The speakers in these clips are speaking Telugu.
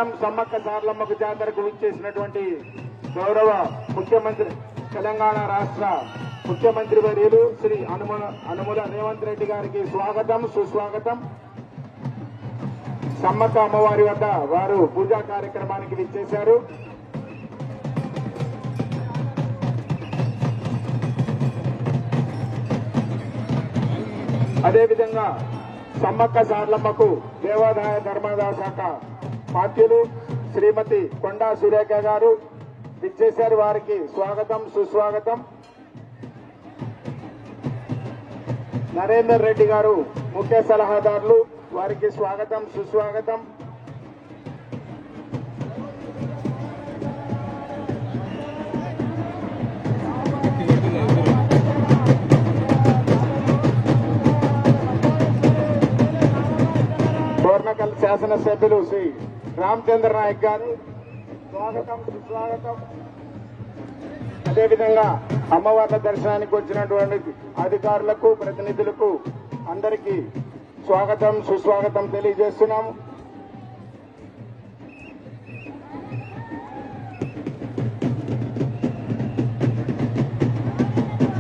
మేడారం సమ్మక్క సారలమ్మకు జాతరకు విచ్చేసినటువంటి గౌరవ ముఖ్యమంత్రి తెలంగాణ రాష్ట్ర ముఖ్యమంత్రి వర్యులు శ్రీ అనుముల రేవంత్ రెడ్డి గారికి స్వాగతం సుస్వాగతం. సమ్మక్క అమ్మవారి వద్ద వారు పూజా కార్యక్రమానికి విచ్చేశారు. అదేవిధంగా సమ్మక్క సారలమ్మకు దేవాదాయ ధర్మాదాయ శాఖ పార్టీలు శ్రీమతి కొండా సురేఖ గారు విచ్చేశారు. వారికి స్వాగతం సుస్వాగతం. నరేందర్ రెడ్డి గారు ముఖ్య సలహాదారులు, వారికి స్వాగతం సుస్వాగతం. కోర్నకల్ శాసనసభ్యులు శ్రీ రామచంద్ర నాయక్ గారు స్వాగతం సుస్వాగతం. అదేవిధంగా అమ్మవార్ల దర్శనానికి వచ్చినటువంటి అధికారులకు ప్రతినిధులకు అందరికీ స్వాగతం సుస్వాగతం తెలియజేస్తున్నాము.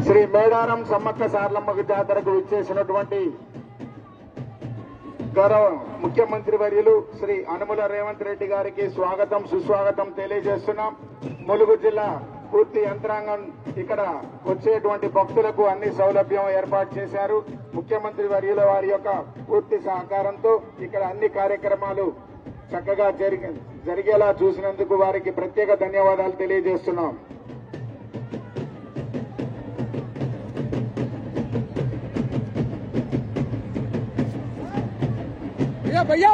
శ్రీ మేడారం సమ్మక్క సారలమ్మకు జాతరకు విచ్చేసినటువంటి గౌరవ ముఖ్యమంత్రి వర్యులు శ్రీ అనుముల రేవంత్ రెడ్డి గారికి స్వాగతం సుస్వాగతం తెలియజేస్తున్నాం. ములుగు జిల్లా పూర్తి యంత్రాంగం ఇక్కడ వచ్చేటువంటి భక్తులకు అన్ని సౌలభ్యం ఏర్పాటు చేశారు. ముఖ్యమంత్రి వర్యుల వారి యొక్క పూర్తి సహకారంతో ఇక్కడ అన్ని కార్యక్రమాలు చక్కగా జరిగేలా చూసినందుకు వారికి ప్రత్యేక ధన్యవాదాలు తెలియజేస్తున్నాం. भैया